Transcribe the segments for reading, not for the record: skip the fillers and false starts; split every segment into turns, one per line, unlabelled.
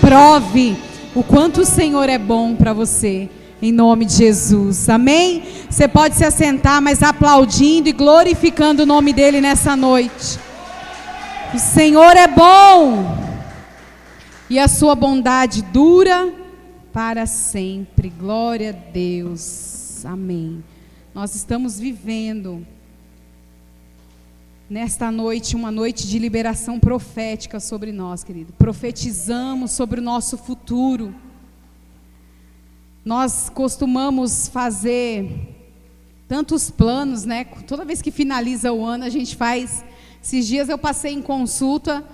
prove o quanto o Senhor é bom para você, em nome de Jesus, amém? Você pode se assentar, mas aplaudindo e glorificando o nome dele nessa noite. O Senhor é bom e a sua bondade dura para sempre. Glória a Deus, amém. Nós estamos vivendo nesta noite uma noite de liberação profética sobre nós, querido. Profetizamos sobre o nosso futuro. Nós costumamos fazer tantos planos, né? Toda vez que finaliza o ano a gente faz. Esses dias eu passei em consulta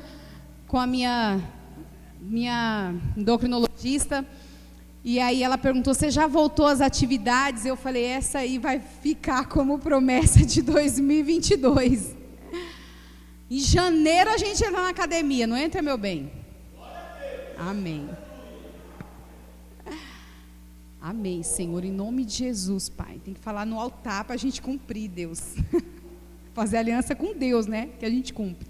com a minha endocrinologista, e aí ela perguntou: você já voltou às atividades? Eu falei: essa aí vai ficar como promessa de 2022. Em janeiro a gente entra na academia, não entra, meu bem? Amém. Amém, Senhor, em nome de Jesus, Pai. Tem que falar no altar para a gente cumprir, Deus. Fazer aliança com Deus, né? Que a gente cumpre.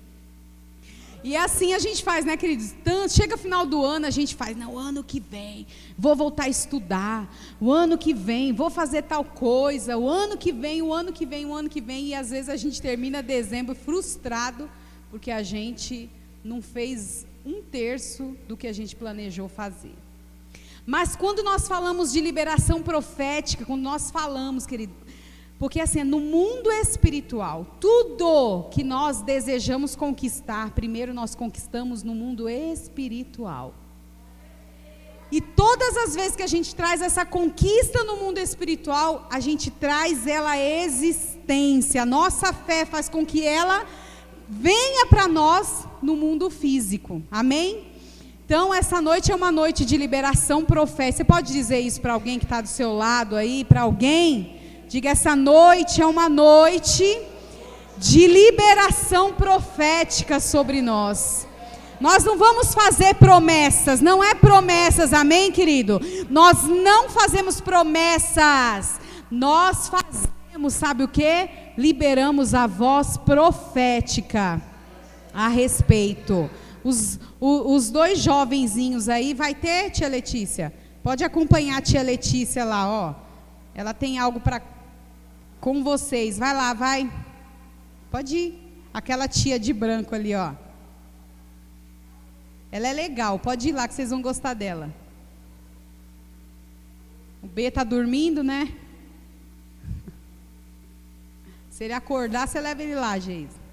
E assim a gente faz, né, queridos? Chega final do ano, a gente faz: não, ano que vem vou voltar a estudar, o ano que vem vou fazer tal coisa, o ano que vem, e às vezes a gente termina dezembro frustrado, porque a gente não fez 1/3 do que a gente planejou fazer. Mas quando nós falamos de liberação profética, quando nós falamos, querido, porque assim, no mundo espiritual, tudo que nós desejamos conquistar, primeiro nós conquistamos no mundo espiritual. E todas as vezes que a gente traz essa conquista no mundo espiritual, a gente traz ela à existência. A nossa fé faz com que ela venha para nós no mundo físico. Amém? Então essa noite é uma noite de liberação profética. Você pode dizer isso para alguém que está do seu lado aí, para alguém? Diga: essa noite é uma noite de liberação profética sobre nós. Nós não vamos fazer promessas, não é promessas, amém, querido? Nós não fazemos promessas, nós fazemos, sabe o que? Liberamos a voz profética a respeito. Os dois jovenzinhos aí, vai ter, tia Letícia? Pode acompanhar a tia Letícia lá, ó. Ela tem algo com vocês. Vai lá, vai. Pode ir. Aquela tia de branco ali, ó. Ela é legal. Pode ir lá que vocês vão gostar dela. O B tá dormindo, né? Se ele acordar, você leva ele lá, Geisa.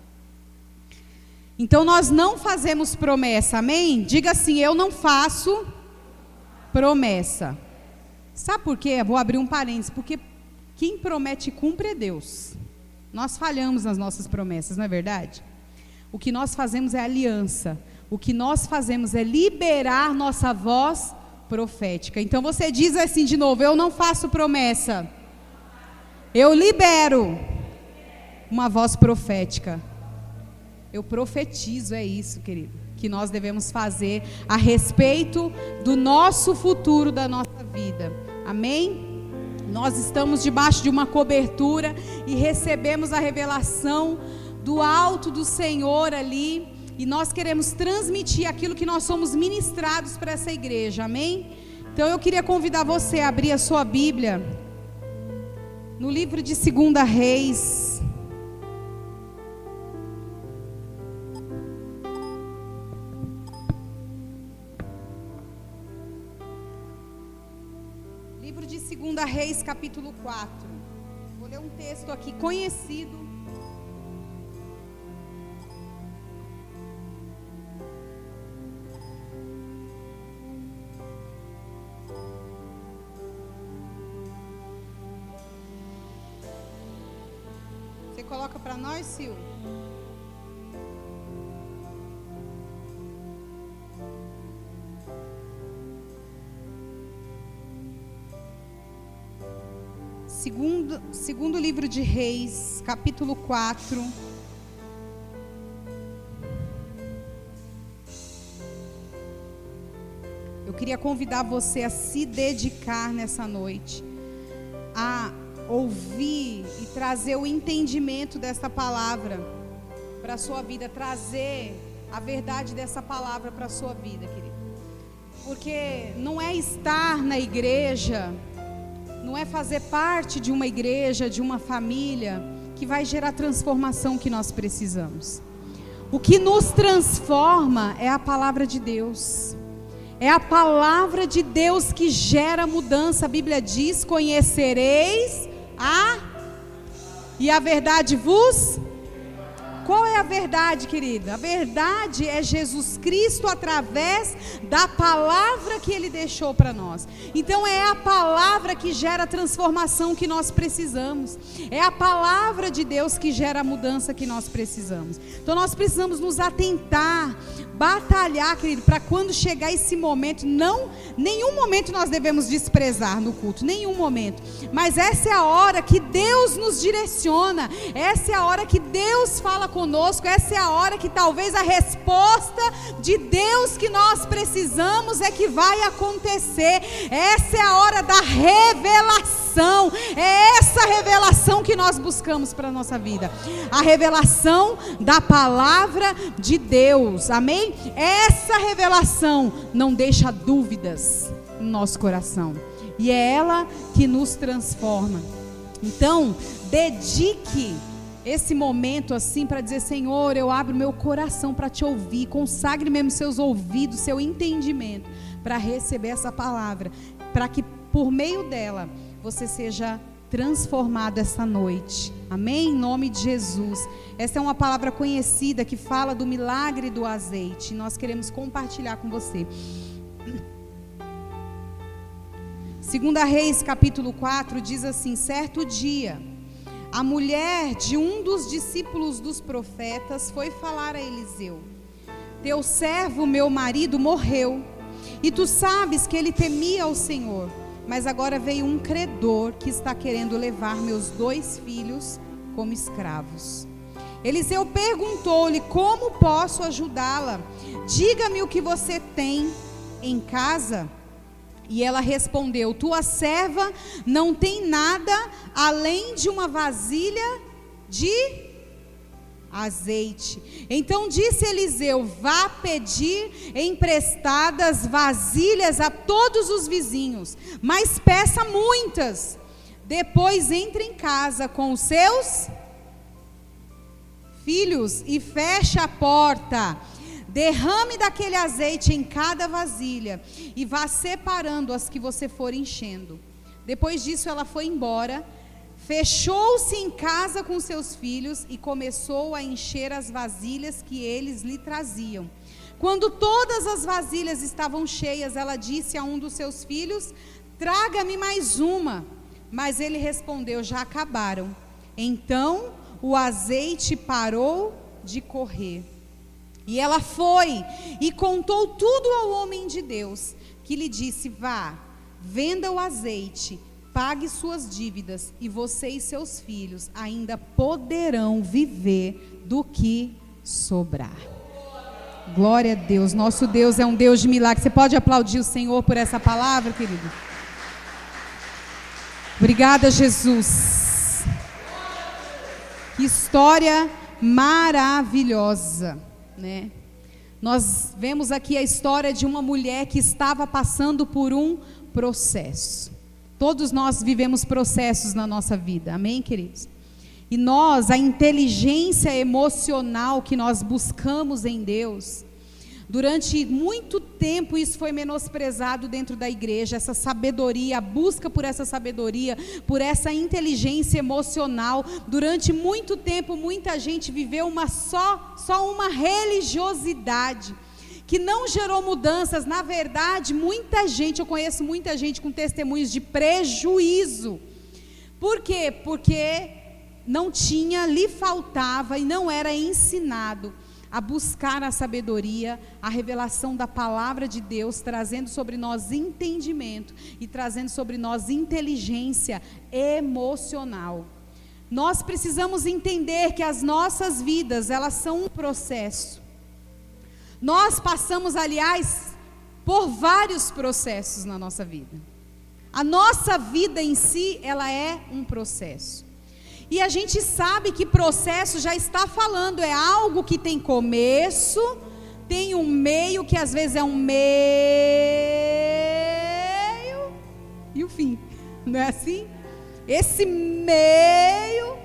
Então nós não fazemos promessa, amém? Diga assim: eu não faço promessa. Sabe por quê? Vou abrir um parênteses. Porque quem promete e cumpre é Deus. Nós falhamos nas nossas promessas, não é verdade? O que nós fazemos é aliança. O que nós fazemos é liberar nossa voz profética. Então você diz assim de novo: eu não faço promessa, eu libero uma voz profética. Eu profetizo, é isso, querido, que nós devemos fazer a respeito do nosso futuro, da nossa vida. Amém? Nós estamos debaixo de uma cobertura e recebemos a revelação do alto do Senhor ali, e nós queremos transmitir aquilo que nós somos ministrados para essa igreja. Amém? Então eu queria convidar você a abrir a sua Bíblia no livro de 2 Reis. Livro de 2 Reis, capítulo 4. Vou ler um texto aqui conhecido. Você coloca para nós, Sil? Segundo livro de Reis, capítulo 4. Eu queria convidar você a se dedicar nessa noite, a ouvir e trazer o entendimento dessa palavra para a sua vida, trazer a verdade dessa palavra para a sua vida, querido. Porque não é estar na igreja, não é fazer parte de uma igreja, de uma família, que vai gerar a transformação que nós precisamos. O que nos transforma é a palavra de Deus. É a palavra de Deus que gera mudança. A Bíblia diz: conhecereis e a verdade vos... Qual é a verdade, querida? A verdade é Jesus Cristo através da palavra que Ele deixou para nós. Então é a palavra que gera a transformação que nós precisamos. É a palavra de Deus que gera a mudança que nós precisamos. Então nós precisamos nos atentar, batalhar, querido, para quando chegar esse momento, nenhum momento nós devemos desprezar no culto, nenhum momento. Mas essa é a hora que Deus nos direciona, essa é a hora que Deus fala conosco, essa é a hora que talvez a resposta de Deus que nós precisamos é que vai acontecer. Essa é a hora da revelação. É essa revelação que nós buscamos para a nossa vida, a revelação da palavra de Deus, amém? Essa revelação não deixa dúvidas no nosso coração, e é ela que nos transforma. Então, dedique esse momento assim para dizer: Senhor, eu abro meu coração para te ouvir. Consagre mesmo seus ouvidos, seu entendimento para receber essa palavra, para que por meio dela você seja transformado essa noite, amém? Em nome de Jesus. Essa é uma palavra conhecida que fala do milagre do azeite. Nós queremos compartilhar com você. 2 Reis capítulo 4 diz assim: certo dia, a mulher de um dos discípulos dos profetas foi falar a Eliseu: teu servo, meu marido, morreu, e tu sabes que ele temia ao Senhor, mas agora veio um credor que está querendo levar meus 2 filhos como escravos. Eliseu perguntou-lhe: como posso ajudá-la? Diga-me o que você tem em casa. E ela respondeu: tua serva não tem nada além de uma vasilha de azeite. Então disse Eliseu: vá pedir emprestadas vasilhas a todos os vizinhos, mas peça muitas. Depois entre em casa com os seus filhos e feche a porta. Derrame daquele azeite em cada vasilha e vá separando as que você for enchendo. Depois disso ela foi embora, fechou-se em casa com seus filhos e começou a encher as vasilhas que eles lhe traziam. Quando todas as vasilhas estavam cheias, ela disse a um dos seus filhos: traga-me mais uma. Mas ele respondeu: já acabaram. Então o azeite parou de correr. E ela foi e contou tudo ao homem de Deus, que lhe disse: vá, venda o azeite, pague suas dívidas, e você e seus filhos ainda poderão viver do que sobrar. Glória a Deus. Nosso Deus é um Deus de milagre. Você pode aplaudir o Senhor por essa palavra, querido? Obrigada, Jesus. Que história maravilhosa, né? Nós vemos aqui a história de uma mulher que estava passando por um processo. Todos nós vivemos processos na nossa vida, amém, queridos? E nós, a inteligência emocional que nós buscamos em Deus, durante muito tempo isso foi menosprezado dentro da igreja, essa sabedoria, a busca por essa sabedoria, por essa inteligência emocional. Durante muito tempo muita gente viveu só uma religiosidade que não gerou mudanças. Na verdade, eu conheço muita gente com testemunhos de prejuízo. Por quê? Porque lhe faltava e não era ensinado a buscar a sabedoria, a revelação da palavra de Deus, trazendo sobre nós entendimento e trazendo sobre nós inteligência emocional. Nós precisamos entender que as nossas vidas, elas são um processo. Nós passamos, aliás, por vários processos na nossa vida. A nossa vida em si, ela é um processo. E a gente sabe que processo já está falando, é algo que tem começo, tem um meio que às vezes é um meio e o fim, não é assim? Esse meio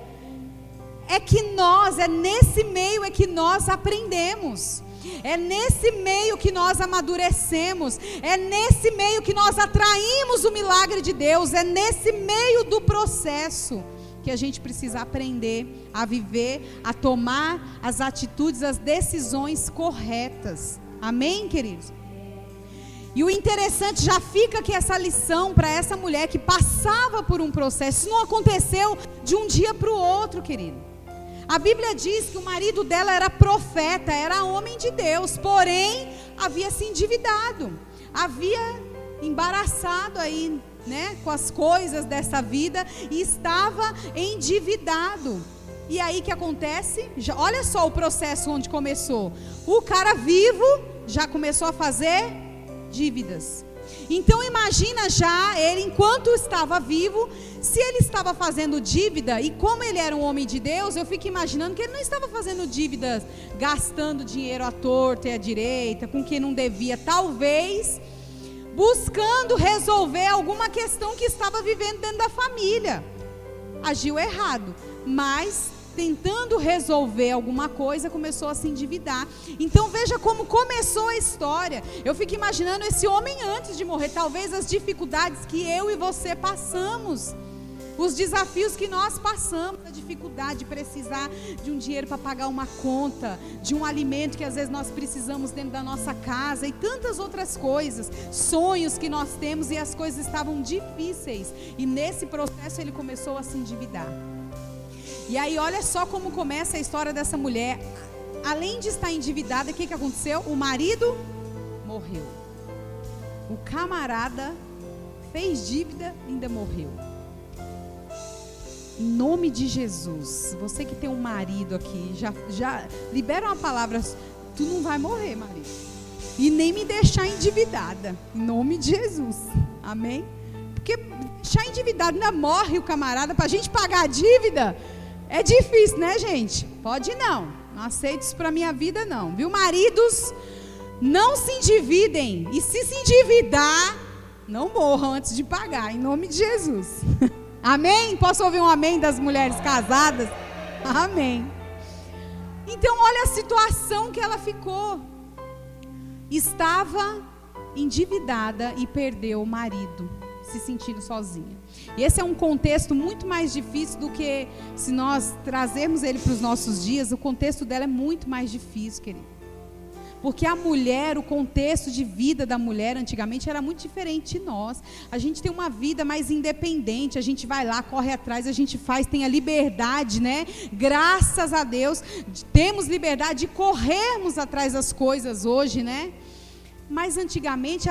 é nesse meio é que nós aprendemos, é nesse meio que nós amadurecemos, é nesse meio que nós atraímos o milagre de Deus, é nesse meio do processo que a gente precisa aprender a viver, a tomar as atitudes, as decisões corretas. Amém, queridos? E o interessante, já fica aqui essa lição para essa mulher que passava por um processo. Isso não aconteceu de um dia para o outro, querido. A Bíblia diz que o marido dela era profeta, era homem de Deus, porém havia se endividado, havia embaraçado aí, né, com as coisas dessa vida, e estava endividado. E aí que acontece? Olha só o processo onde começou. O cara vivo já começou a fazer dívidas. Então imagina já ele, enquanto estava vivo, se ele estava fazendo dívida, e como ele era um homem de Deus, eu fico imaginando que ele não estava fazendo dívidas, gastando dinheiro à torta e à direita, com quem não devia, talvez buscando resolver alguma questão que estava vivendo dentro da família. Agiu errado, mas tentando resolver alguma coisa, começou a se endividar. Então veja como começou a história. Eu fico imaginando esse homem antes de morrer, talvez as dificuldades que eu e você passamos, os desafios que nós passamos, a dificuldade de precisar de um dinheiro para pagar uma conta, de um alimento que às vezes nós precisamos dentro da nossa casa, e tantas outras coisas, sonhos que nós temos, e as coisas estavam difíceis, e nesse processo ele começou a se endividar. E aí olha só como começa a história dessa mulher. Além de estar endividada, o que aconteceu? O marido morreu. O camarada fez dívida e ainda morreu. Em nome de Jesus, você que tem um marido aqui, já libera uma palavra: tu não vai morrer, marido, e nem me deixar endividada, em nome de Jesus, amém? Porque deixar endividado, ainda morre o camarada, para a gente pagar a dívida, é difícil, né, gente? Pode não aceito isso para minha vida não, viu? Maridos, não se endividem, e se endividar, não morram antes de pagar, em nome de Jesus. Amém? Posso ouvir um amém das mulheres casadas? Amém. Então olha a situação que ela ficou. Estava endividada e perdeu o marido, se sentindo sozinha. E esse é um contexto muito mais difícil do que se nós trazermos ele para os nossos dias. O contexto dela é muito mais difícil, querido. Porque a mulher, o contexto de vida da mulher antigamente era muito diferente de nós. A gente tem uma vida mais independente, a gente vai lá, corre atrás, a gente faz, tem a liberdade, né? Graças a Deus, temos liberdade de corrermos atrás das coisas hoje, né? Mas antigamente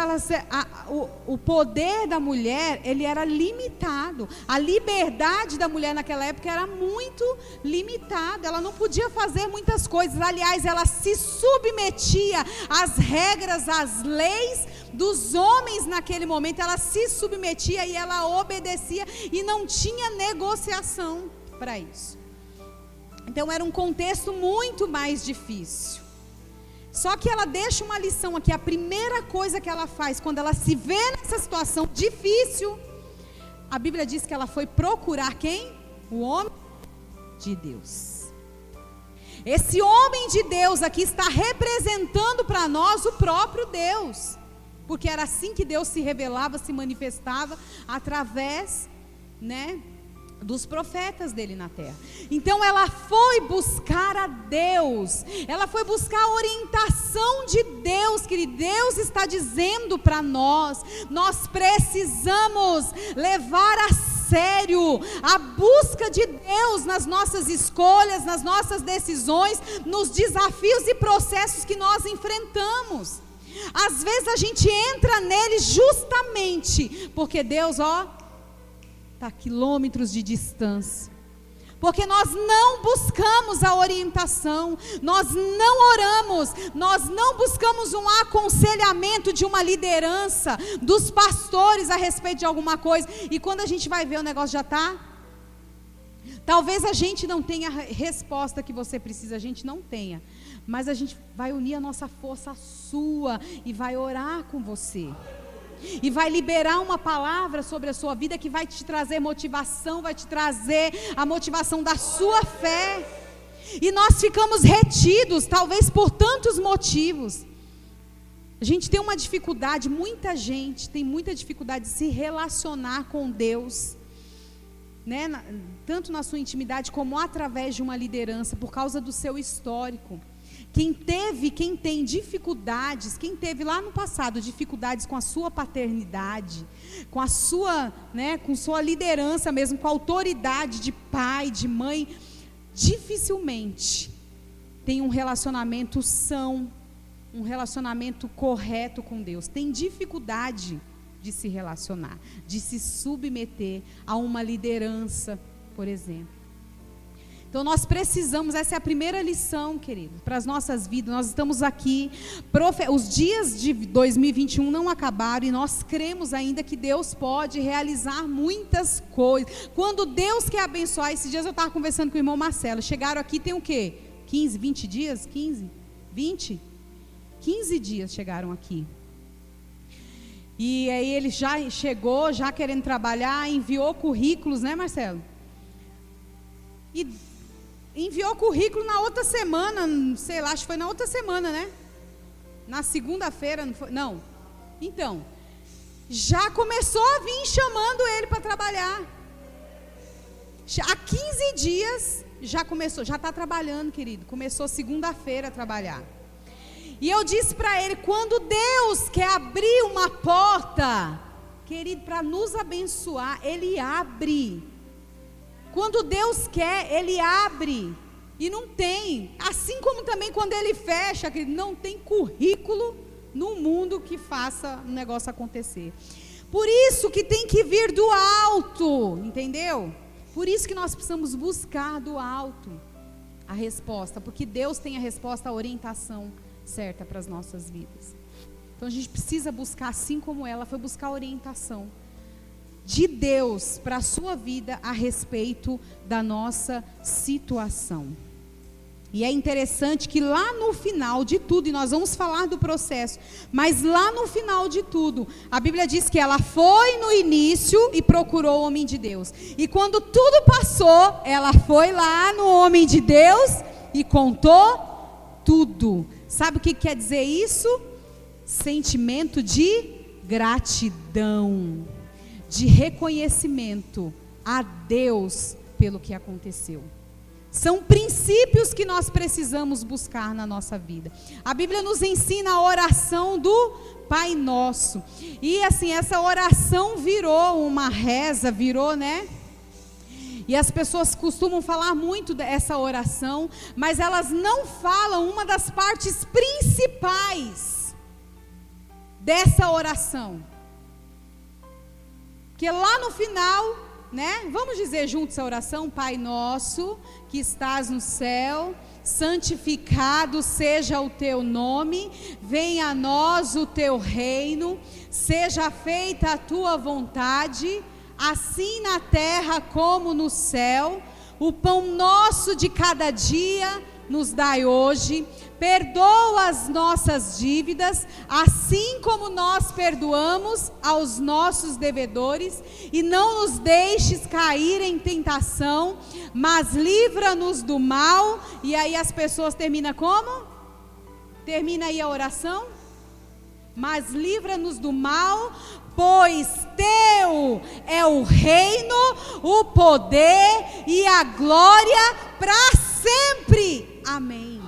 o poder da mulher, ele era limitado. A liberdade da mulher naquela época era muito limitada. Ela não podia fazer muitas coisas. Aliás, ela se submetia às regras, às leis dos homens naquele momento. Ela se submetia e ela obedecia, e não tinha negociação para isso. Então era um contexto muito mais difícil. Só que ela deixa uma lição aqui. A primeira coisa que ela faz quando ela se vê nessa situação difícil, a Bíblia diz que ela foi procurar quem? O homem de Deus. Esse homem de Deus aqui está representando para nós o próprio Deus, porque era assim que Deus se revelava, se manifestava através, né, dos profetas dele na terra. Então ela foi buscar a Deus, ela foi buscar a orientação de Deus, que Deus está dizendo para nós precisamos levar a sério a busca de Deus nas nossas escolhas, nas nossas decisões, nos desafios e processos que nós enfrentamos. Às vezes a gente entra nele justamente porque Deus, está a quilômetros de distância, porque nós não buscamos a orientação, nós não oramos, nós não buscamos um aconselhamento de uma liderança, dos pastores a respeito de alguma coisa, e quando a gente vai ver, o negócio já está Talvez a gente não tenha a resposta que você precisa, a gente não tenha. Mas a gente vai unir a nossa força à sua e vai orar com você. E vai liberar uma palavra sobre a sua vida que vai te trazer motivação, vai te trazer a motivação da sua fé. E nós ficamos retidos, talvez por tantos motivos. A gente tem uma dificuldade, muita gente tem muita dificuldade de se relacionar com Deus, né? Tanto na sua intimidade como através de uma liderança, por causa do seu histórico. Quem tem dificuldades, quem teve lá no passado dificuldades com a sua paternidade, com a sua, né, com sua liderança mesmo, com a autoridade de pai, de mãe, dificilmente tem um relacionamento são, um relacionamento correto com Deus. Tem dificuldade de se relacionar, de se submeter a uma liderança, por exemplo. Então nós precisamos, essa é a primeira lição, querido, para as nossas vidas. Nós estamos aqui, os dias de 2021 não acabaram e nós cremos ainda que Deus pode realizar muitas coisas. Quando Deus quer abençoar, esses dias eu estava conversando com o irmão Marcelo, chegaram aqui tem o quê? 15, 20 dias? 15? 20? 15 dias chegaram aqui. E aí ele já chegou, já querendo trabalhar, enviou currículos, né, Marcelo? E enviou currículo na outra semana, sei lá, acho que foi na outra semana, né? Na segunda-feira, não foi? Não. Então, já começou a vir chamando ele para trabalhar. Há 15 dias já começou, já está trabalhando, querido. Começou segunda-feira a trabalhar. E eu disse para ele, quando Deus quer abrir uma porta, querido, para nos abençoar, Ele abre. Quando Deus quer, Ele abre. E não tem, assim como também quando Ele fecha, querido, não tem currículo no mundo que faça o negócio acontecer. Por isso que tem que vir do alto, entendeu? Por isso que nós precisamos buscar do alto a resposta, porque Deus tem a resposta, a orientação certa para as nossas vidas. Então a gente precisa buscar, assim como ela foi buscar a orientação de Deus para a sua vida a respeito da nossa situação. E é interessante que lá no final de tudo, e nós vamos falar do processo, mas lá no final de tudo, a Bíblia diz que ela foi no início e procurou o homem de Deus. E quando tudo passou, ela foi lá no homem de Deus e contou tudo. Sabe o que quer dizer isso? Sentimento de gratidão, de reconhecimento a Deus pelo que aconteceu. São princípios que nós precisamos buscar na nossa vida. A Bíblia nos ensina a oração do Pai Nosso. E assim, essa oração virou uma reza, virou, né? E as pessoas costumam falar muito dessa oração, mas elas não falam uma das partes principais dessa oração. Que lá no final, né? Vamos dizer juntos essa oração: Pai nosso que estás no céu, santificado seja o teu nome, venha a nós o teu reino, seja feita a tua vontade, assim na terra como no céu. O pão nosso de cada dia nos dai hoje, perdoa as nossas dívidas, assim como nós perdoamos aos nossos devedores, e não nos deixes cair em tentação, mas livra-nos do mal. E aí as pessoas terminam como? Termina aí a oração? Mas livra-nos do mal, pois teu é o reino, o poder e a glória para sempre. Amém.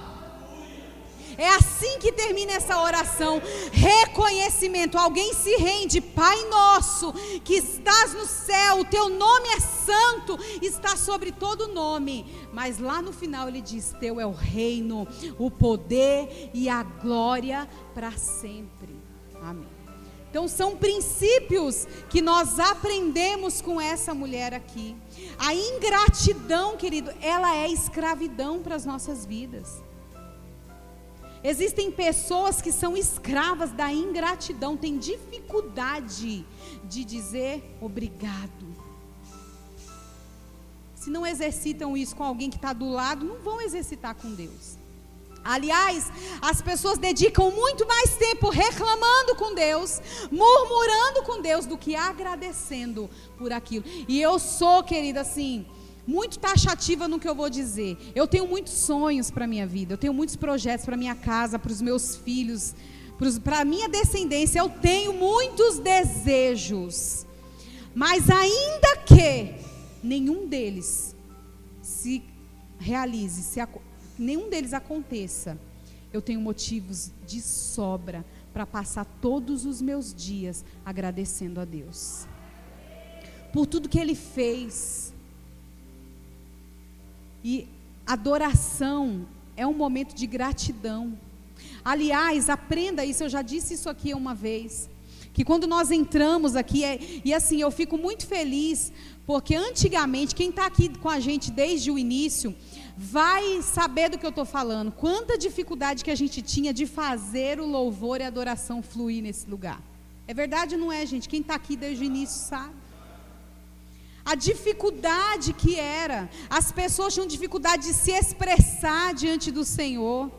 É assim que termina essa oração. Reconhecimento. Alguém se rende. Pai nosso que estás no céu, o teu nome é santo, está sobre todo nome. Mas lá no final ele diz: teu é o reino, o poder e a glória para sempre. Amém. Então são princípios que nós aprendemos com essa mulher aqui. A ingratidão, querido, ela é escravidão para as nossas vidas. Existem pessoas que são escravas da ingratidão, têm dificuldade de dizer obrigado. se não exercitam isso com alguém que está do lado, não vão exercitar com Deus. Aliás, as pessoas dedicam muito mais tempo reclamando com Deus, murmurando com Deus, do que agradecendo por aquilo. E eu sou, querida, assim, muito taxativa no que eu vou dizer. Eu tenho muitos sonhos para a minha vida, eu tenho muitos projetos para a minha casa, para os meus filhos, para a minha descendência. Eu tenho muitos desejos, mas ainda que nenhum deles se realize, nenhum deles aconteça, eu tenho motivos de sobra para passar todos os meus dias agradecendo a Deus por tudo que Ele fez. E adoração é um momento de gratidão. Aliás, aprenda isso, eu já disse isso aqui uma vez, que quando nós entramos aqui, e assim, eu fico muito feliz, porque antigamente, quem está aqui com a gente desde o início, vai saber do que eu estou falando, quanta dificuldade que a gente tinha de fazer o louvor e a adoração fluir nesse lugar. É verdade ou não é, gente? Quem está aqui desde o início sabe. A dificuldade que era, as pessoas tinham dificuldade de se expressar diante do Senhor,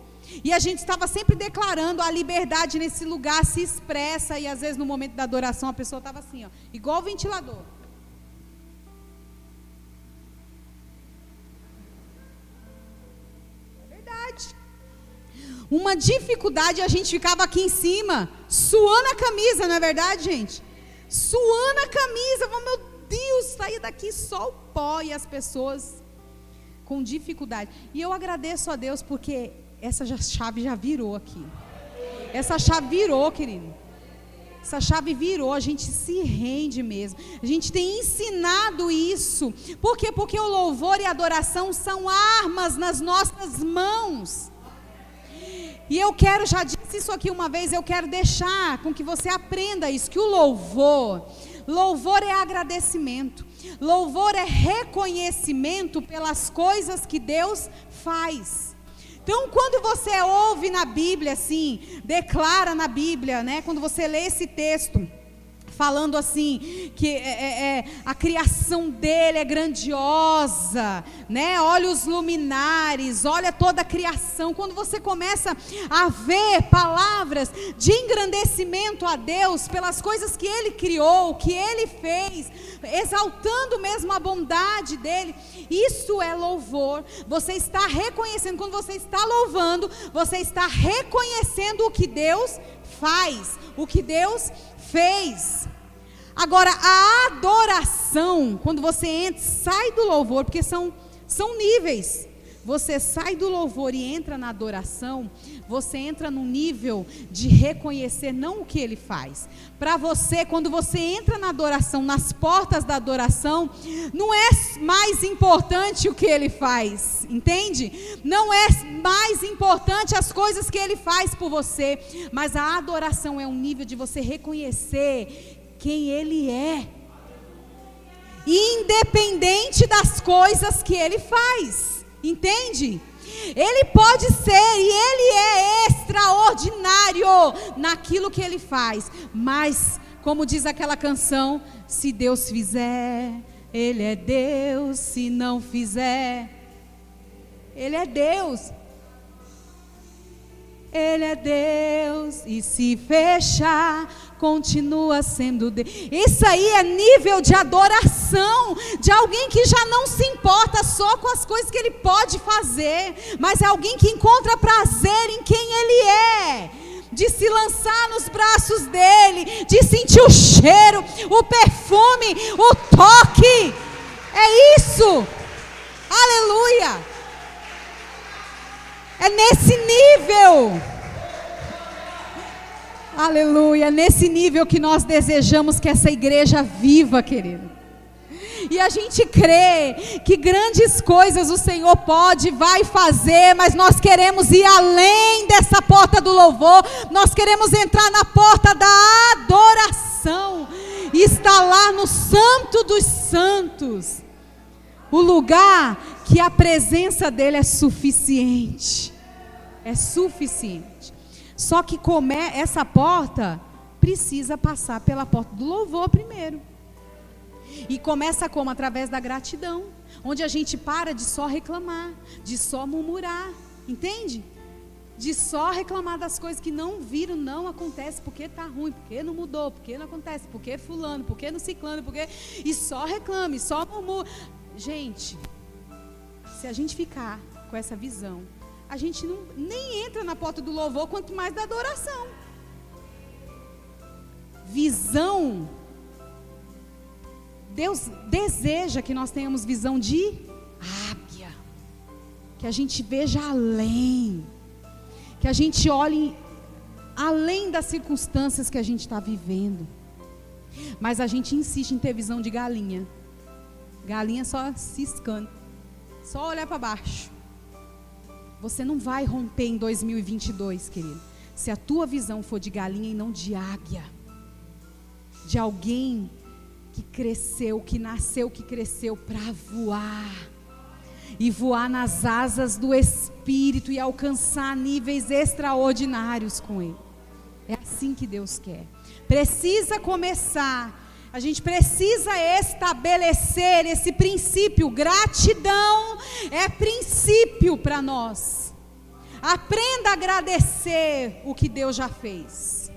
e a gente estava sempre declarando a liberdade nesse lugar, se expressa, e às vezes no momento da adoração a pessoa estava assim, ó, igual o ventilador. Uma dificuldade, a gente ficava aqui em cima, suando a camisa, não é verdade, gente? Suando a camisa, meu Deus, saía daqui só o pó, e as pessoas com dificuldade. E eu agradeço a Deus, porque essa chave já virou aqui. Essa chave virou, querido. Essa chave virou, a gente se rende mesmo. A gente tem ensinado isso. Por quê? Porque o louvor e a adoração são armas nas nossas mãos. E eu quero, já disse isso aqui uma vez, eu quero deixar com que você aprenda isso, que o louvor é agradecimento, louvor é reconhecimento pelas coisas que Deus faz. Então, quando você ouve na Bíblia assim, declara na Bíblia, né, quando você lê esse texto, falando assim, que a criação dele é grandiosa, né? Olha os luminares, olha toda a criação. Quando você começa a ver palavras de engrandecimento a Deus, pelas coisas que Ele criou, que Ele fez, exaltando mesmo a bondade dEle, isso é louvor. Você está reconhecendo, quando você está louvando, você está reconhecendo o que Deus faz, o que Deus fez. Agora, a adoração, quando você entra, sai do louvor, porque são níveis. Você sai do louvor e entra na adoração, você entra no nível de reconhecer não o que Ele faz. Para você, quando você entra na adoração, nas portas da adoração, não é mais importante o que Ele faz, entende? Não é mais importante as coisas que Ele faz por você, mas a adoração é um nível de você reconhecer quem Ele é, independente das coisas que Ele faz, entende? Ele pode ser e Ele é extraordinário naquilo que Ele faz, mas como diz aquela canção, se Deus fizer, Ele é Deus, se não fizer, Ele é Deus. Ele é Deus, e se fechar, continua sendo Deus. Isso aí é nível de adoração, de alguém que já não se importa só com as coisas que Ele pode fazer, mas é alguém que encontra prazer em quem Ele é, de se lançar nos braços dEle, de sentir o cheiro, o perfume, o toque. É isso, aleluia. É nesse nível, aleluia, nesse nível que nós desejamos que essa igreja viva, querido. E a gente crê que grandes coisas o Senhor pode, vai fazer, mas nós queremos ir além dessa porta do louvor, nós queremos entrar na porta da adoração, e estar lá no Santo dos Santos, o lugar que a presença dEle é suficiente. É suficiente. Só que essa porta precisa passar pela porta do louvor primeiro. E começa como? Através da gratidão. onde a gente para de só reclamar, de só murmurar, entende? De só reclamar das coisas que não viram, não acontece, porque está ruim, porque não mudou, porque não acontece, porque fulano, porque não ciclano, porque... E só reclame, só murmura. Gente, se a gente ficar com essa visão, a gente nem entra na porta do louvor, quanto mais da adoração. Visão. Deus deseja que nós tenhamos visão de águia, que a gente veja além, que a gente olhe além das circunstâncias que a gente está vivendo. Mas a gente insiste em ter visão de galinha. Galinha só ciscando, só olhar para baixo. Você não vai romper em 2022, querido, se a tua visão for de galinha e não de águia, de alguém que cresceu, que nasceu, que cresceu para voar, e voar nas asas do Espírito e alcançar níveis extraordinários com Ele. É assim que Deus quer. Precisa começar, a gente precisa estabelecer esse princípio. Gratidão é princípio para nós. Aprenda a agradecer o que Deus já fez.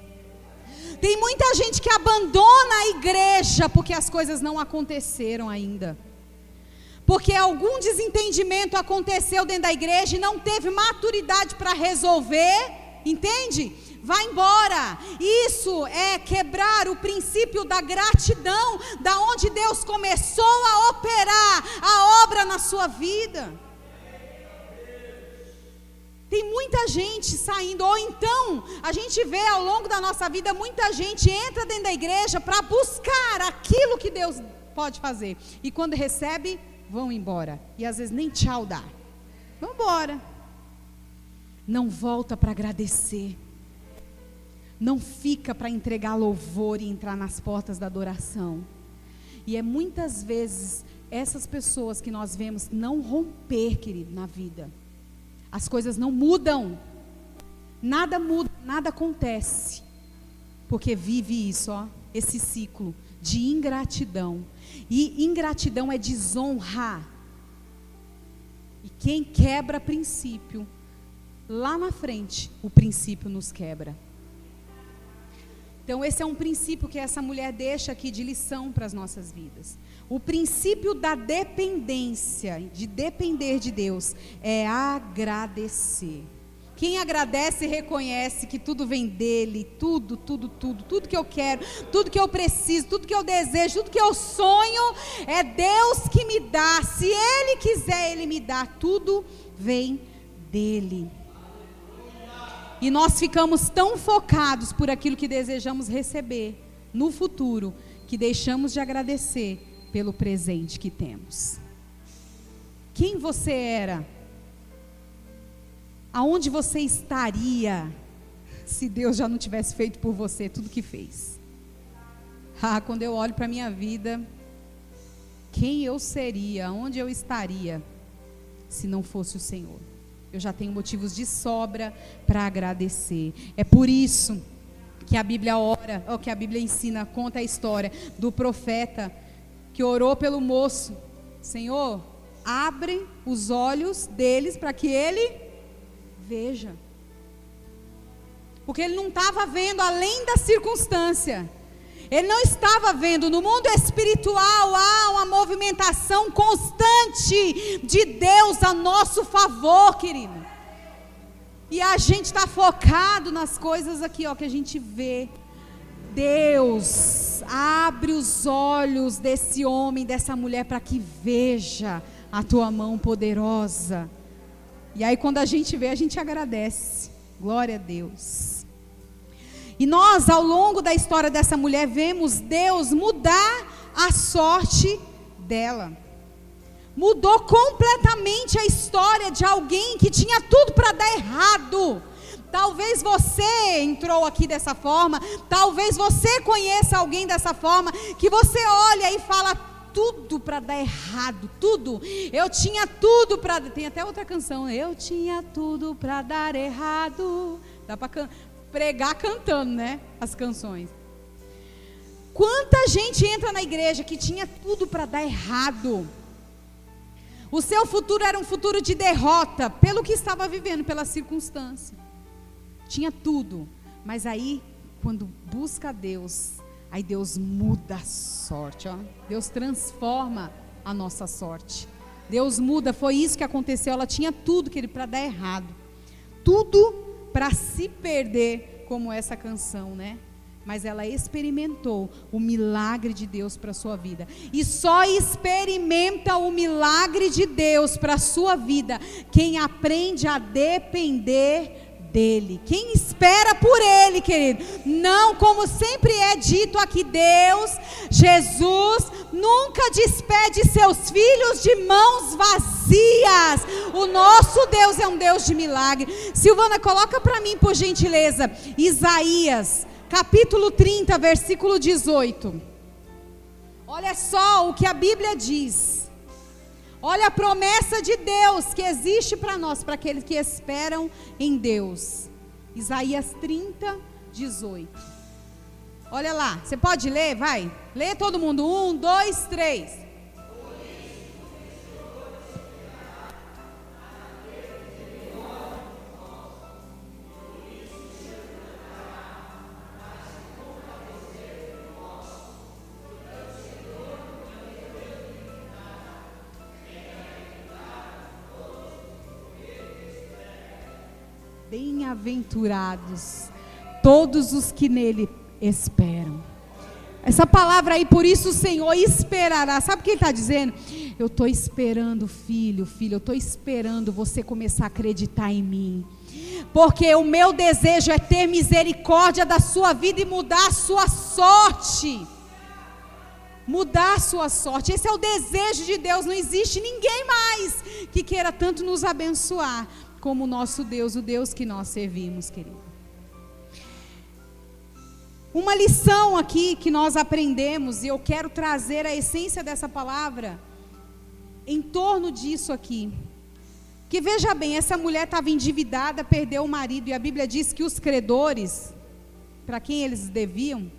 Tem muita gente que abandona a igreja porque as coisas não aconteceram ainda. Porque algum desentendimento aconteceu dentro da igreja e não teve maturidade para resolver, entende? Vai embora. Isso é quebrar o princípio da gratidão, da onde Deus começou a operar a obra na sua vida. Tem muita gente saindo, ou então a gente vê ao longo da nossa vida, muita gente entra dentro da igreja para buscar aquilo que Deus pode fazer, e quando recebe, vão embora, e às vezes nem tchau dá, vão embora, não volta para agradecer, não fica para entregar louvor e entrar nas portas da adoração. E é muitas vezes essas pessoas que nós vemos não romper, querido, na vida. As coisas não mudam, nada muda, nada acontece, porque vive isso, ó, esse ciclo de ingratidão. E ingratidão é desonra. E quem quebra princípio, lá na frente, o princípio nos quebra. Então esse é um princípio que essa mulher deixa aqui de lição para as nossas vidas. O princípio da dependência, de depender de Deus, é agradecer. Quem agradece reconhece que tudo vem dele, tudo que eu quero, tudo que eu preciso, tudo que eu desejo, tudo que eu sonho, é Deus que me dá. Se Ele quiser, Ele me dá, tudo vem dele. E nós ficamos tão focados por aquilo que desejamos receber no futuro, que deixamos de agradecer pelo presente que temos. Quem você era? Aonde você estaria se Deus já não tivesse feito por você tudo que fez? Quando eu olho para a minha vida, quem eu seria, onde eu estaria se não fosse o Senhor? Eu já tenho motivos de sobra para agradecer. É por isso que a Bíblia ora, ou que a Bíblia ensina, conta a história do profeta que orou pelo moço. Senhor, abre os olhos deles para que ele veja. Porque ele não estava vendo além da circunstância. Ele não estava vendo. No mundo espiritual há uma movimentação constante de Deus a nosso favor, querido. E a gente está focado nas coisas aqui, ó, que a gente vê. Deus, abre os olhos desse homem, dessa mulher, para que veja a tua mão poderosa. E aí quando a gente vê, a gente agradece. Glória a Deus. E nós, ao longo da história dessa mulher, vemos Deus mudar a sorte dela. Mudou completamente a história de alguém que tinha tudo para dar errado. Talvez você entrou aqui dessa forma, talvez você conheça alguém dessa forma, que você olha e fala, tudo para dar errado, tudo. Eu tinha tudo para... Tem até outra canção, eu tinha tudo para dar errado. Dá para pregar cantando, né? As canções. Quanta gente entra na igreja que tinha tudo para dar errado. O seu futuro era um futuro de derrota, pelo que estava vivendo, pela circunstância. Tinha tudo, mas aí, quando busca a Deus, aí Deus muda a sorte, ó. Deus transforma a nossa sorte. Deus muda, foi isso que aconteceu. Ela tinha tudo para dar errado, tudo para se perder, como essa canção, né? Mas ela experimentou o milagre de Deus para a sua vida. E só experimenta o milagre de Deus para a sua vida quem aprende a depender dele, quem espera por ele, querido. Não, como sempre é dito aqui, Deus, Jesus, nunca despede seus filhos de mãos vazias. O nosso Deus é um Deus de milagre. Silvana, coloca para mim, por gentileza, Isaías capítulo 30, versículo 18. Olha só o que a Bíblia diz. Olha a promessa de Deus que existe para nós, para aqueles que esperam em Deus. Isaías 30, 18. Olha lá, você pode ler? Vai, lê todo mundo, 1, 2, 3. Bem-aventurados todos os que nele esperam. Essa palavra aí, por isso o Senhor esperará. Sabe o que ele está dizendo? Eu estou esperando, filho, eu estou esperando você começar a acreditar em mim. Porque o meu desejo é ter misericórdia da sua vida e mudar a sua sorte. Mudar a sua sorte. Esse é o desejo de Deus. Não existe ninguém mais que queira tanto nos abençoar como o nosso Deus, o Deus que nós servimos, querido. Uma lição aqui que nós aprendemos, e eu quero trazer a essência dessa palavra em torno disso aqui. Que veja bem, essa mulher estava endividada, perdeu o marido, e a Bíblia diz que os credores, para quem eles deviam,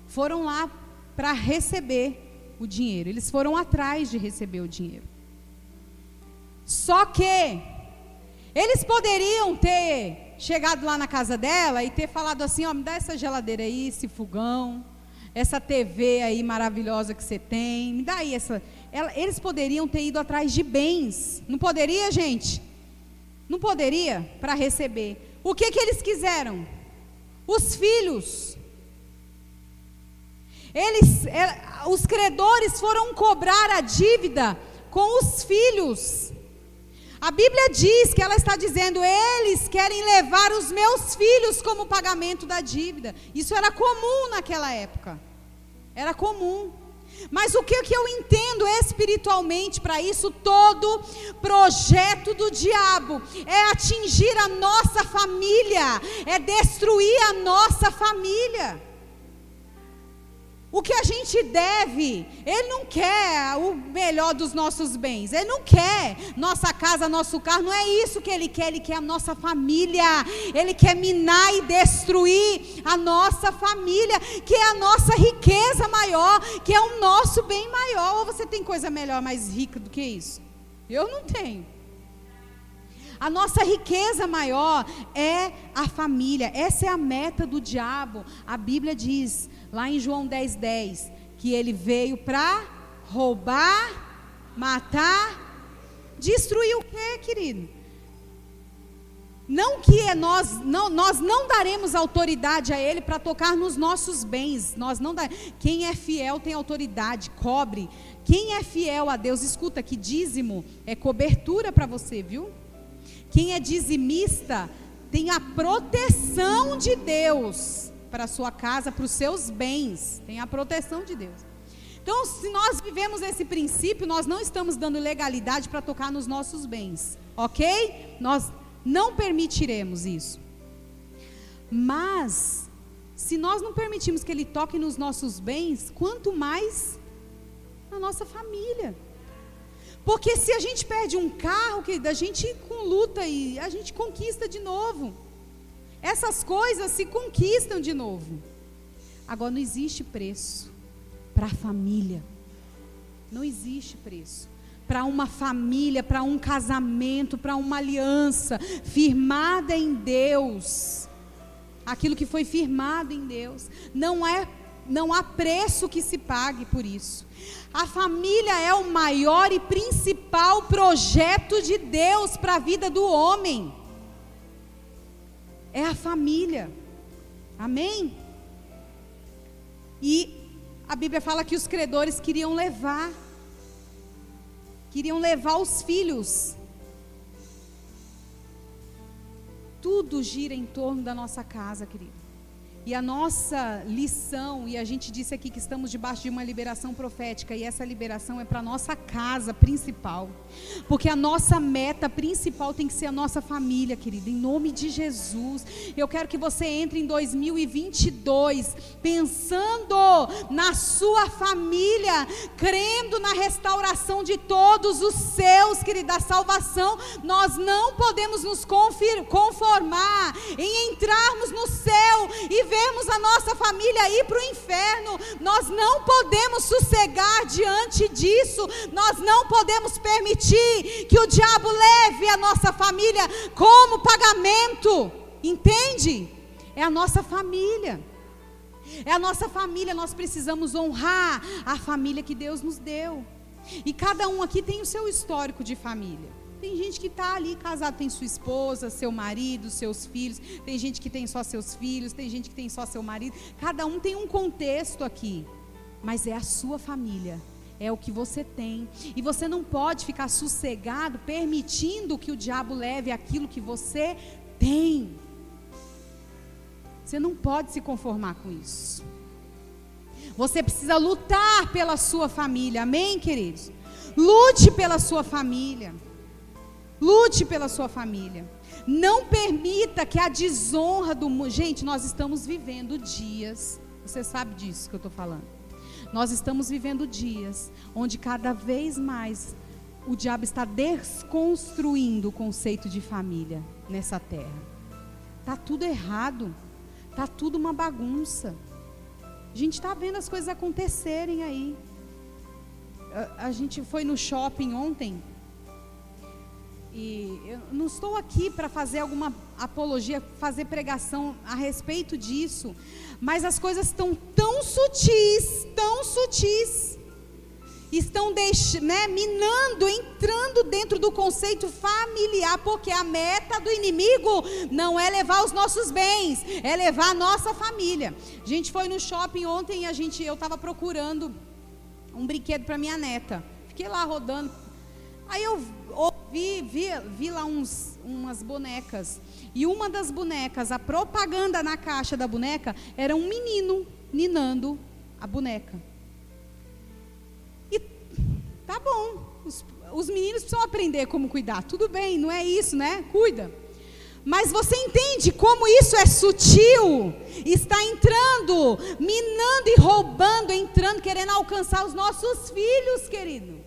foram lá para receber o dinheiro. Eles foram atrás de receber o dinheiro. Só que eles poderiam ter chegado lá na casa dela e ter falado assim, ó, me dá essa geladeira aí, esse fogão, essa TV aí maravilhosa que você tem, me dá aí essa. Eles poderiam ter ido atrás de bens. Não poderia, gente? Não poderia, para receber. O que eles quiseram? Os filhos. Os credores foram cobrar a dívida com os filhos. A Bíblia diz que ela está dizendo, eles querem levar os meus filhos como pagamento da dívida. Isso era comum naquela época. Era comum. Mas o que eu entendo espiritualmente para isso? Todo projeto do diabo é atingir a nossa família, é destruir a nossa família. O que a gente deve, ele não quer o melhor dos nossos bens, ele não quer nossa casa, nosso carro, não é isso que ele quer a nossa família. Ele quer minar e destruir a nossa família, que é a nossa riqueza maior, que é o nosso bem maior. Ou você tem coisa melhor, mais rica do que isso? Eu não tenho. A nossa riqueza maior é a família. Essa é a meta do diabo. A Bíblia diz lá em João 10:10 que ele veio para roubar, matar, destruir o quê, querido? Não que nós não daremos autoridade a ele para tocar nos nossos bens. Quem é fiel tem autoridade, cobre. Quem é fiel a Deus, escuta que dízimo é cobertura para você, viu? Quem é dizimista tem a proteção de Deus para a sua casa, para os seus bens. Tem a proteção de Deus. Então, se nós vivemos esse princípio, nós não estamos dando legalidade para tocar nos nossos bens, ok? Nós não permitiremos isso. Mas, se nós não permitimos que ele toque nos nossos bens, quanto mais na nossa família. Porque se a gente perde um carro, a gente com luta e a gente conquista de novo. Essas coisas se conquistam de novo. Agora não existe preço para a família. Não existe preço. para uma família, para um casamento, para uma aliança firmada em Deus. Aquilo que foi firmado em Deus, não há preço que se pague por isso. A família é o maior e principal projeto de Deus para a vida do homem. É a família. Amém? E a Bíblia fala que os credores queriam levar os filhos. Tudo gira em torno da nossa casa, querido. E a nossa lição, e a gente disse aqui que estamos debaixo de uma liberação profética, e essa liberação é para a nossa casa principal, porque a nossa meta principal tem que ser a nossa família, querido, em nome de Jesus. Eu quero que você entre em 2022 pensando na sua família, crendo na restauração de todos os seus, querido, da salvação. Nós não podemos nos conformar em entrarmos no céu e vermos a nossa família ir para o inferno. Nós não podemos sossegar diante disso. Nós não podemos permitir que o diabo leve a nossa família como pagamento. Entende? É a nossa família. É a nossa família. Nós precisamos honrar a família que Deus nos deu. E cada um aqui tem o seu histórico de família. Tem gente que está ali casado, tem sua esposa, seu marido, seus filhos. Tem gente que tem só seus filhos, tem gente que tem só seu marido. Cada um tem um contexto aqui, mas é a sua família, é o que você tem. E você não pode ficar sossegado permitindo que o diabo leve aquilo que você tem. Você não pode se conformar com isso. Você precisa lutar pela sua família, amém, queridos? Lute pela sua família. Lute pela sua família. Não permita que a desonra do mundo. Gente, nós estamos vivendo dias. Você sabe disso que eu estou falando. Nós estamos vivendo dias onde cada vez mais o diabo está desconstruindo o conceito de família nessa terra. Está tudo errado. Está tudo uma bagunça. A gente está vendo as coisas acontecerem aí. A gente foi no shopping ontem. E eu não estou aqui para fazer alguma apologia, fazer pregação a respeito disso, mas as coisas estão tão sutis, estão minando, entrando dentro do conceito familiar, porque a meta do inimigo não é levar os nossos bens, é levar a nossa família. A gente foi no shopping ontem e eu estava procurando um brinquedo para minha neta, fiquei lá rodando, aí eu vi lá umas bonecas, e uma das bonecas, a propaganda na caixa da boneca, era um menino ninando a boneca. E tá bom, os meninos precisam aprender como cuidar, tudo bem, não é isso, né? Cuida. Mas você entende como isso é sutil? Está entrando, minando e roubando, entrando, querendo alcançar os nossos filhos, querido.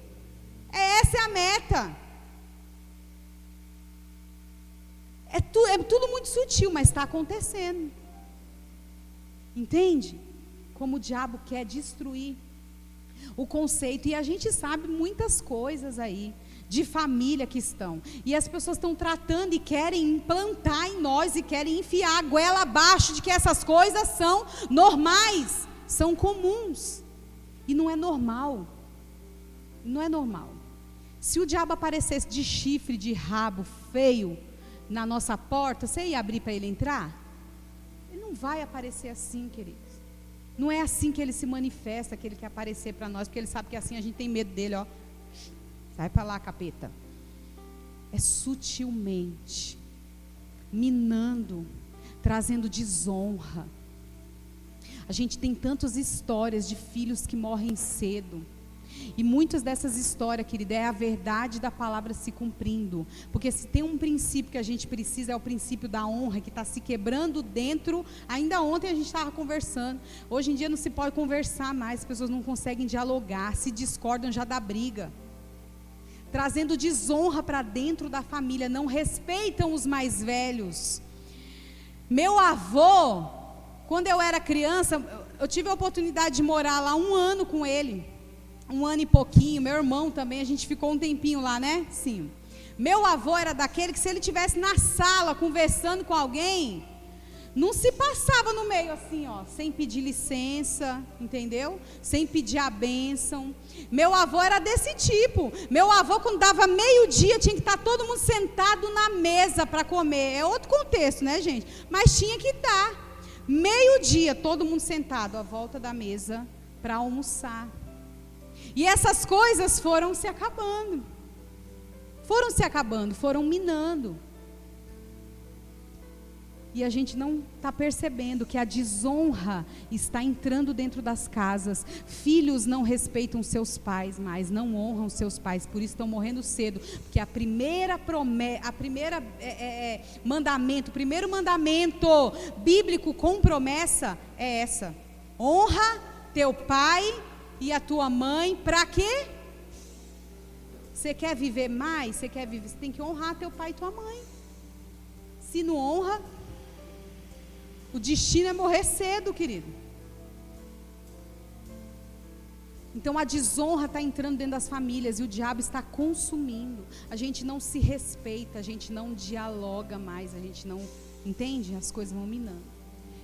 Essa é a meta. É tudo muito sutil, mas está acontecendo. Entende? Como o diabo quer destruir o conceito. E a gente sabe muitas coisas aí de família que estão. E as pessoas estão tratando e querem implantar em nós e querem enfiar a goela abaixo de que essas coisas são normais, são comuns. E não é normal. Não é normal. Se o diabo aparecesse de chifre, de rabo feio na nossa porta, você ia abrir para ele entrar? Ele não vai aparecer assim, queridos. Não é assim que ele se manifesta, que ele quer aparecer para nós, porque ele sabe que assim a gente tem medo dele, ó. Sai para lá, capeta. É sutilmente, minando, trazendo desonra. A gente tem tantas histórias de filhos que morrem cedo. E muitas dessas histórias, querida, é a verdade da palavra se cumprindo. Porque se tem um princípio que a gente precisa, é o princípio da honra, que está se quebrando dentro. Ainda ontem a gente estava conversando. Hoje em dia não se pode conversar mais, as pessoas não conseguem dialogar, se discordam, já dá briga. Trazendo desonra para dentro da família, não respeitam os mais velhos. Meu avô, quando eu era criança, eu tive a oportunidade de morar lá 1 ano com ele. um ano e pouquinho, meu irmão também, a gente ficou um tempinho lá, né? Sim. Meu avô era daquele que se ele estivesse na sala conversando com alguém, não se passava no meio assim, ó, sem pedir licença, entendeu? Sem pedir a bênção. Meu avô era desse tipo. Meu avô, quando dava meio-dia, tinha que estar todo mundo sentado na mesa para comer. É outro contexto, né, gente? Mas tinha que estar. Meio-dia, todo mundo sentado à volta da mesa para almoçar. E essas coisas foram se acabando. Foram minando. E a gente não está percebendo que a desonra está entrando dentro das casas. Filhos não respeitam seus pais mais, não honram seus pais, por isso estão morrendo cedo. Porque o primeiro mandamento bíblico com promessa é essa: honra teu pai e a tua mãe. Para quê? Você quer viver mais? Você tem que honrar teu pai e tua mãe. Se não honra, o destino é morrer cedo, querido. Então a desonra está entrando dentro das famílias e o diabo está consumindo. A gente não se respeita, a gente não dialoga mais, a gente não entende, as coisas vão minando.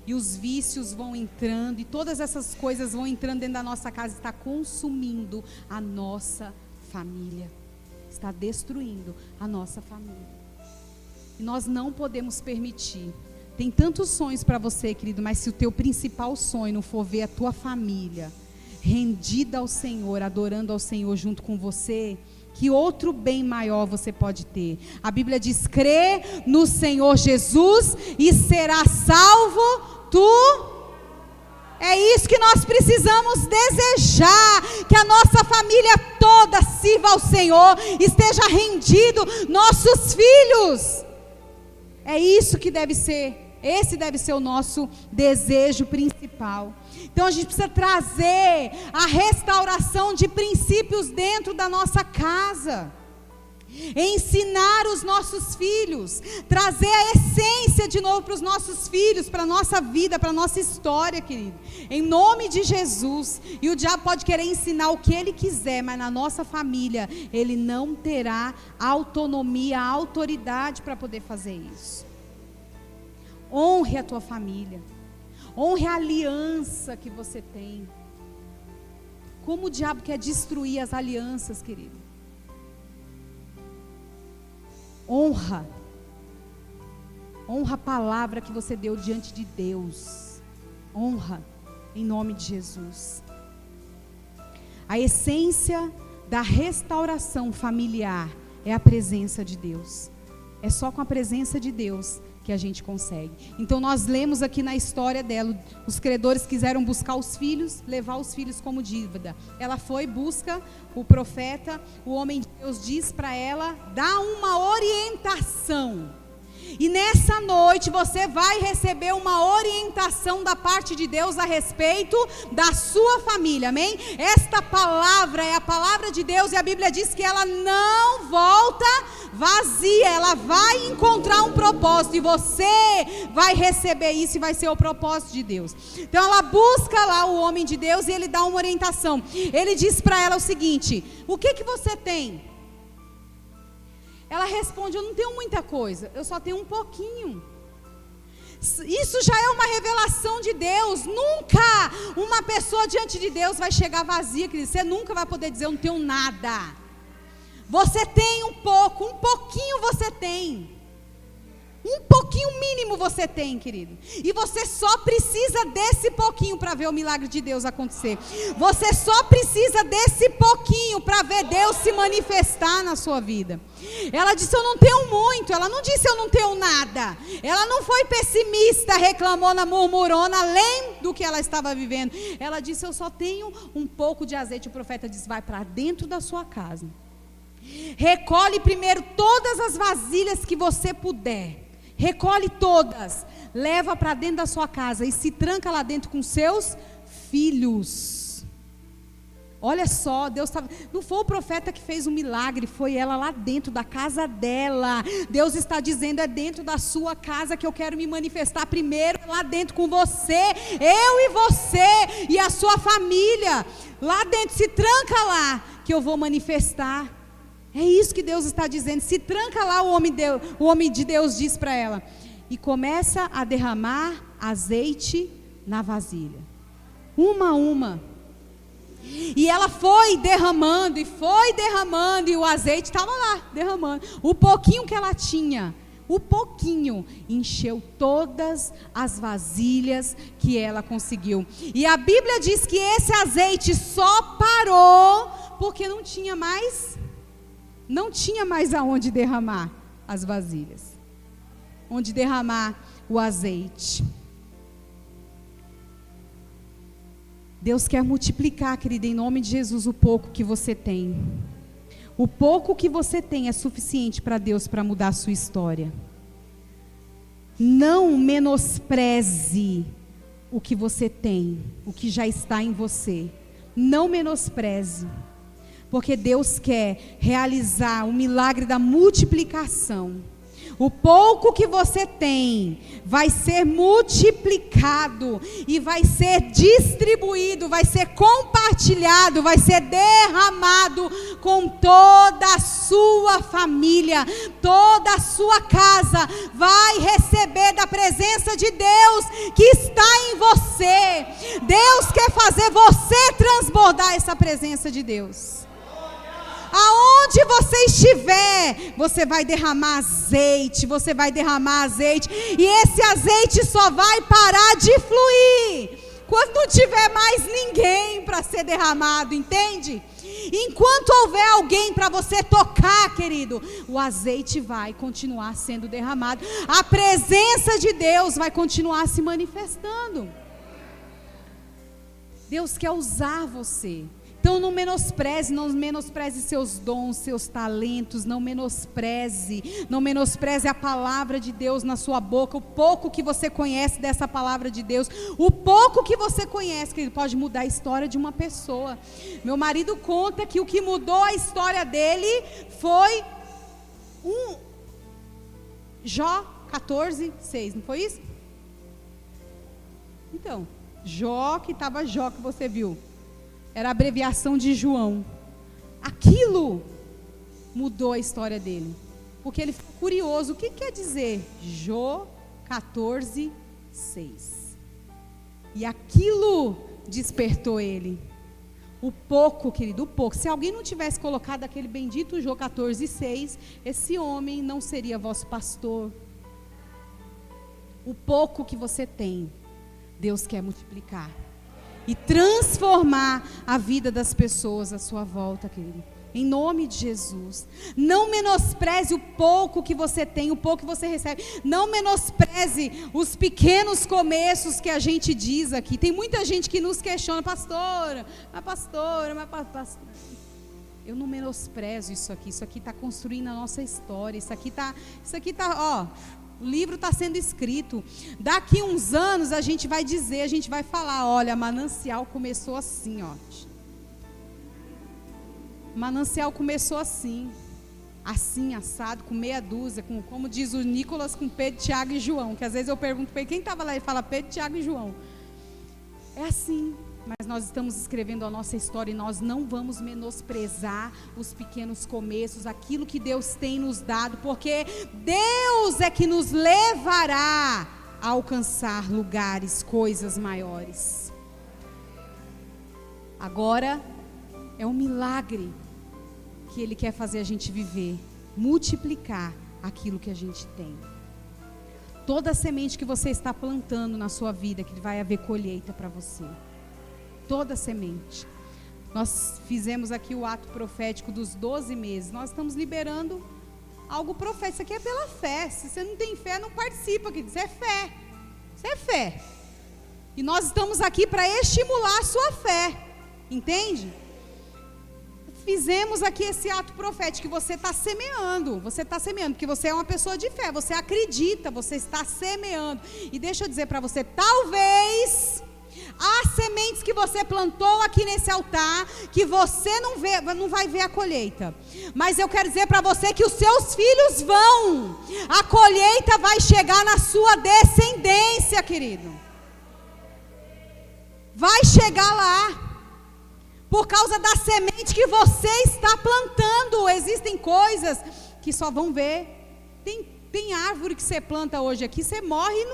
E os vícios vão entrando, e todas essas coisas vão entrando dentro da nossa casa, está consumindo a nossa família. Está destruindo a nossa família. E nós não podemos permitir. Tem tantos sonhos para você, querido, mas se o teu principal sonho não for ver a tua família rendida ao Senhor, adorando ao Senhor junto com você, que outro bem maior você pode ter? A Bíblia diz: crê no Senhor Jesus e será salvo tu. É isso que nós precisamos desejar, que a nossa família toda sirva ao Senhor, esteja rendido, nossos filhos. É isso que deve ser, esse deve ser o nosso desejo principal. Então a gente precisa trazer a restauração de princípios dentro da nossa casa. Ensinar os nossos filhos, trazer a essência de novo para os nossos filhos, para a nossa vida, para a nossa história, querido, em nome de Jesus. E o diabo pode querer ensinar o que ele quiser, mas na nossa família ele não terá autonomia, autoridade para poder fazer isso. Honre a tua família, honre a aliança que você tem. Como o diabo quer destruir as alianças, querido? Honra a palavra que você deu diante de Deus. Honra em nome de Jesus. A essência da restauração familiar é a presença de Deus. É só com a presença de Deus que a gente consegue. Então nós lemos aqui na história dela, os credores quiseram buscar os filhos, levar os filhos como dívida. Ela foi, busca o profeta, o homem de Deus diz para ela, dá uma orientação. E nessa noite você vai receber uma orientação da parte de Deus a respeito da sua família, amém? Esta palavra é a palavra de Deus e a Bíblia diz que ela não volta vazia, ela vai encontrar um propósito e você vai receber isso e vai ser o propósito de Deus. Então ela busca lá o homem de Deus e ele dá uma orientação. Ele diz para ela o seguinte: o que você tem? Ela responde: eu não tenho muita coisa, eu só tenho um pouquinho. Isso já é uma revelação de Deus. Nunca uma pessoa diante de Deus vai chegar vazia, querido. Você nunca vai poder dizer: eu não tenho nada. Você tem um pouco, um pouquinho você tem. Um pouquinho mínimo você tem, querido. E você só precisa desse pouquinho para ver o milagre de Deus acontecer. Você só precisa desse pouquinho para ver Deus se manifestar na sua vida. Ela disse: eu não tenho muito. Ela não disse: eu não tenho nada. Ela não foi pessimista, reclamona, murmurona, além do que ela estava vivendo. Ela disse: eu só tenho um pouco de azeite. O profeta disse: vai para dentro da sua casa. Recolhe primeiro todas as vasilhas que você puder. Recolhe todas, leva para dentro da sua casa e se tranca lá dentro com seus filhos. Olha só, Deus estava... Não foi o profeta que fez um milagre, foi ela lá dentro da casa dela. Deus está dizendo, é dentro da sua casa que eu quero me manifestar primeiro, lá dentro com você, eu e você, e a sua família. Lá dentro, se tranca lá, que eu vou manifestar. É isso que Deus está dizendo, se tranca lá, o homem de Deus diz para ela. E começa a derramar azeite na vasilha, uma a uma. E ela foi derramando, e o azeite estava lá, derramando. O pouquinho que ela tinha, o pouquinho, encheu todas as vasilhas que ela conseguiu. E a Bíblia diz que esse azeite só parou, porque não tinha mais aonde derramar as vasilhas, onde derramar o azeite. Deus quer multiplicar, querida, em nome de Jesus, o pouco que você tem. O pouco que você tem é suficiente para Deus, para mudar a sua história. Não menospreze o que você tem, o que já está em você. Não menospreze, porque Deus quer realizar o milagre da multiplicação. O pouco que você tem vai ser multiplicado e vai ser distribuído, vai ser compartilhado, vai ser derramado com toda a sua família, toda a sua casa vai receber da presença de Deus que está em você. Deus quer fazer você transbordar essa presença de Deus. Aonde você estiver, você vai derramar azeite, e esse azeite só vai parar de fluir quando não tiver mais ninguém para ser derramado, entende? Enquanto houver alguém para você tocar, querido, o azeite vai continuar sendo derramado, a presença de Deus vai continuar se manifestando. Deus quer usar você. Então não menospreze seus dons, seus talentos, não menospreze a palavra de Deus na sua boca, o pouco que você conhece dessa palavra de Deus, o pouco que você conhece, que ele pode mudar a história de uma pessoa. Meu marido conta que o que mudou a história dele foi Jó 14:6, não foi isso? Então, Jó, que você viu, era a abreviação de João. Aquilo mudou a história dele, porque ele ficou curioso. O que quer dizer Jó 14:6? E aquilo despertou ele. O pouco, querido, o pouco. Se alguém não tivesse colocado aquele bendito Jó 14:6, esse homem não seria vosso pastor. O pouco que você tem, Deus quer multiplicar e transformar a vida das pessoas à sua volta, querido. Em nome de Jesus. Não menospreze o pouco que você tem, o pouco que você recebe. Não menospreze os pequenos começos que a gente diz aqui. Tem muita gente que nos questiona, pastora. Eu não menosprezo isso aqui. Isso aqui está construindo a nossa história. Isso aqui tá, o livro está sendo escrito. Daqui uns anos a gente vai falar, olha, Manancial começou assim, ó. Manancial começou assim, assado, com meia dúzia, como diz o Nicolas, com Pedro, Tiago e João, que às vezes eu pergunto para ele, quem estava lá, e fala Pedro, Tiago e João. É assim. Mas nós estamos escrevendo a nossa história e nós não vamos menosprezar os pequenos começos, aquilo que Deus tem nos dado, porque Deus é que nos levará a alcançar lugares, coisas maiores. Agora é um milagre que Ele quer fazer a gente viver, multiplicar aquilo que a gente tem. Toda semente que você está plantando na sua vida, que vai haver colheita para você. Toda semente. Nós fizemos aqui o ato profético dos 12 meses. Nós estamos liberando algo profético. Isso aqui é pela fé. Se você não tem fé, não participa. Isso é fé. Isso é fé. E nós estamos aqui para estimular a sua fé. Entende? Fizemos aqui esse ato profético que você está semeando. Você está semeando, porque você é uma pessoa de fé. Você acredita, você está semeando. E deixa eu dizer para você, talvez Há sementes que você plantou aqui nesse altar, que você não vai ver a colheita. Mas eu quero dizer para você que os seus filhos vão. A colheita vai chegar na sua descendência, querido. Vai chegar lá. Por causa da semente que você está plantando. Existem coisas que só vão ver. Tem árvore que você planta hoje aqui, você morre e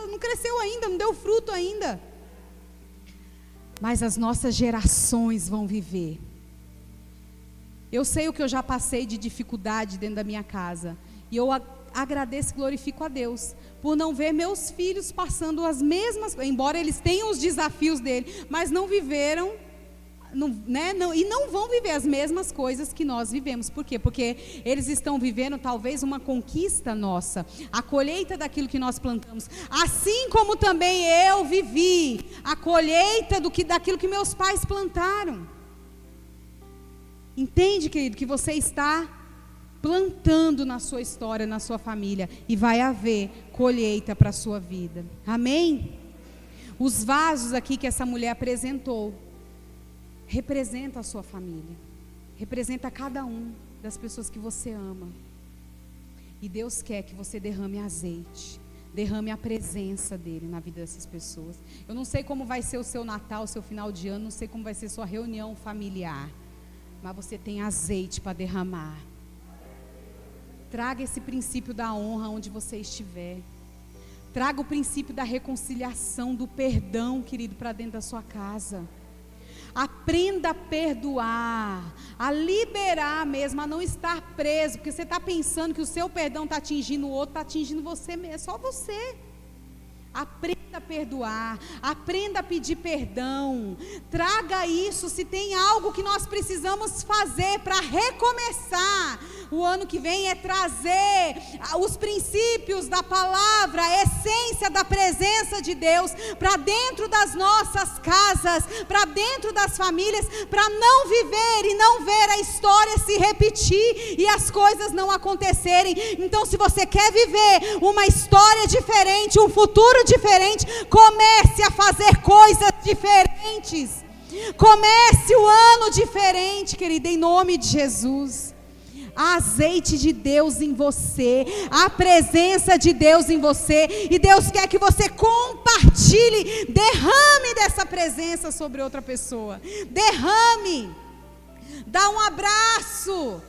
não cresceu ainda, não deu fruto ainda. Mas as nossas gerações vão viver. Eu sei o que eu já passei de dificuldade dentro da minha casa. E eu agradeço e glorifico a Deus por não ver meus filhos passando as mesmas coisas. Embora eles tenham os desafios dele, mas não viveram, e não vão viver as mesmas coisas que nós vivemos. Por quê? Porque eles estão vivendo talvez uma conquista nossa, a colheita daquilo que nós plantamos, assim como também eu vivi a colheita daquilo que meus pais plantaram. Entende, querido, que você está plantando na sua história, na sua família, e vai haver colheita para a sua vida. Amém? Os vasos aqui que essa mulher apresentou representa a sua família, representa cada um das pessoas que você ama. E Deus quer que você derrame azeite, derrame a presença dele na vida dessas pessoas. Eu não sei como vai ser o seu Natal, o seu final de ano, não sei como vai ser sua reunião familiar, mas você tem azeite para derramar. Traga esse princípio da honra onde você estiver. Traga o princípio da reconciliação, do perdão, querido, para dentro da sua casa. Aprenda a perdoar, a liberar mesmo, a não estar preso, porque você está pensando que o seu perdão está atingindo o outro, está atingindo você mesmo, é só você. Aprenda a perdoar, aprenda a pedir perdão, traga isso. Se tem algo que nós precisamos fazer para recomeçar o ano que vem, é trazer os princípios da palavra, a essência da presença de Deus para dentro das nossas casas, para dentro das famílias, para não viver e não ver a história se repetir e as coisas não acontecerem. Então, se você quer viver uma história diferente, um futuro diferente, comece a fazer coisas diferentes. Comece o ano diferente, querida, em nome de Jesus. A azeite de Deus em você, a presença de Deus em você, e Deus quer que você compartilhe, derrame dessa presença sobre outra pessoa, derrame, dá um abraço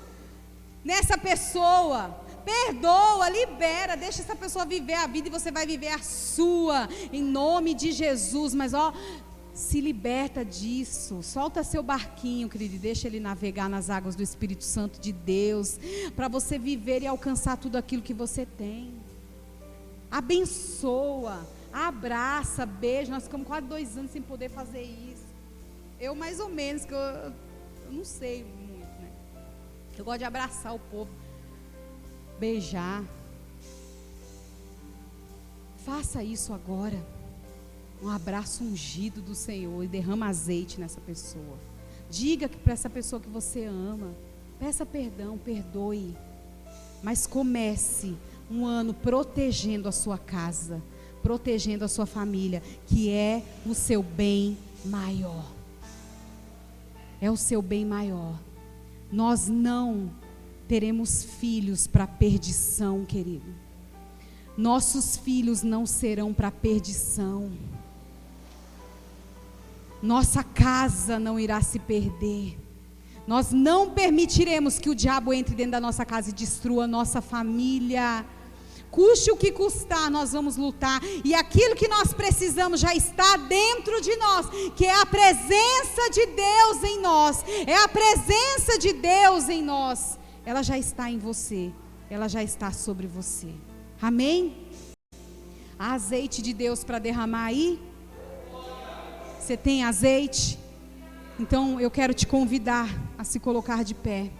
nessa pessoa, perdoa, libera, deixa essa pessoa viver a vida e você vai viver a sua, em nome de Jesus. Mas se liberta disso, solta seu barquinho, querido, e deixa ele navegar nas águas do Espírito Santo de Deus, para você viver e alcançar tudo aquilo que você tem. Abençoa, abraça, beija. Nós ficamos quase 2 anos sem poder fazer isso. Eu mais ou menos, que eu não sei muito, né? Eu gosto de abraçar o povo, beijar. Faça isso agora. Um abraço ungido do Senhor e derrama azeite nessa pessoa. Diga para essa pessoa que você ama. Peça perdão, perdoe. Mas comece um ano protegendo a sua casa, protegendo a sua família, que é o seu bem maior. É o seu bem maior. Nós não teremos filhos para perdição, querido. Nossos filhos não serão para perdição. Nossa casa não irá se perder. Nós não permitiremos que o diabo entre dentro da nossa casa e destrua a nossa família. Custe o que custar, nós vamos lutar. E aquilo que nós precisamos já está dentro de nós, que é a presença de Deus em nós. É a presença de Deus em nós. Ela já está em você. Ela já está sobre você. Amém? Há azeite de Deus para derramar aí? Você tem azeite? Então eu quero te convidar a se colocar de pé.